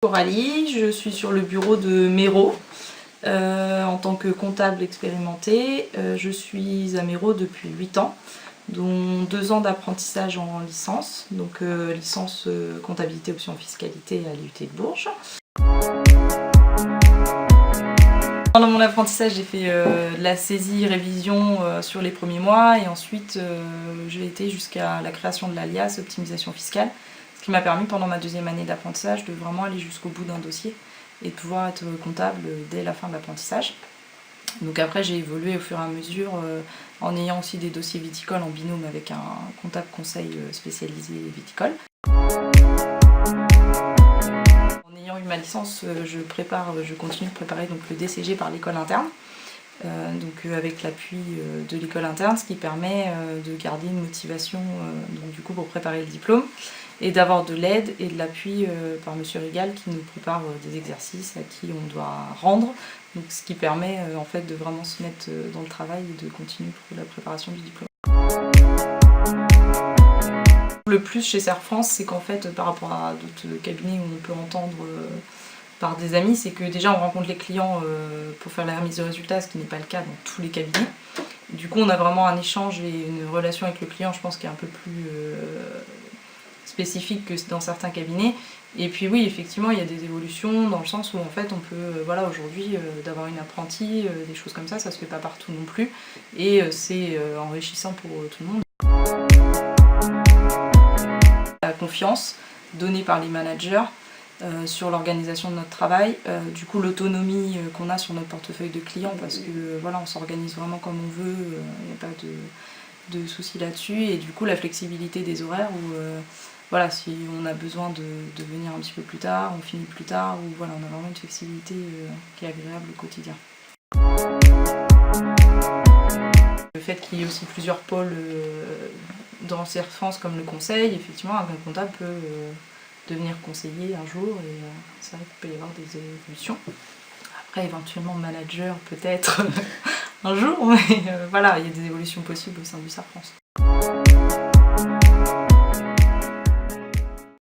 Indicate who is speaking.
Speaker 1: Coralie, je suis sur le bureau de Méro en tant que comptable expérimenté. Je suis à Méro depuis 8 ans, dont 2 ans d'apprentissage en licence, donc licence comptabilité option fiscalité à l'IUT de Bourges. Pendant mon apprentissage, j'ai fait de la saisie révision sur les premiers mois et ensuite j'ai été jusqu'à la création de l'alias optimisation fiscale, ce qui m'a permis pendant ma deuxième année d'apprentissage de vraiment aller jusqu'au bout d'un dossier et de pouvoir être comptable dès la fin de l'apprentissage. Donc après j'ai évolué au fur et à mesure en ayant aussi des dossiers viticoles en binôme avec un comptable conseil spécialisé viticole. En ayant eu ma licence, je continue de préparer donc, le DCG par l'école interne. Avec l'appui de l'école interne, ce qui permet de garder une motivation pour préparer le diplôme et d'avoir de l'aide et de l'appui par Monsieur Rigal qui nous prépare des exercices à qui on doit rendre, donc ce qui permet en fait de vraiment se mettre dans le travail et de continuer pour la préparation du diplôme. Le plus chez Serre France, c'est qu'en fait par rapport à d'autres cabinets où on peut entendre par des amis, c'est que déjà on rencontre les clients pour faire la remise de résultats, ce qui n'est pas le cas dans tous les cabinets. Du coup on a vraiment un échange et une relation avec le client, je pense, qui est un peu plus spécifique que dans certains cabinets. Et puis oui, effectivement, il y a des évolutions dans le sens où en fait on peut, aujourd'hui, d'avoir une apprentie, des choses comme ça se fait pas partout non plus. Et c'est enrichissant pour tout le monde. La confiance donnée par les managers sur l'organisation de notre travail, du coup l'autonomie qu'on a sur notre portefeuille de clients, parce que on s'organise vraiment comme on veut, il n'y a pas de soucis là-dessus, et du coup la flexibilité des horaires où si on a besoin de venir un petit peu plus tard, on finit plus tard, ou on a vraiment une flexibilité qui est agréable au quotidien. Le fait qu'il y ait aussi plusieurs pôles dans Serre France comme le conseil, effectivement un comptable peut devenir conseiller un jour, et c'est vrai qu'il peut y avoir des évolutions. Après éventuellement manager peut-être un jour, mais il y a des évolutions possibles au sein du Serre France.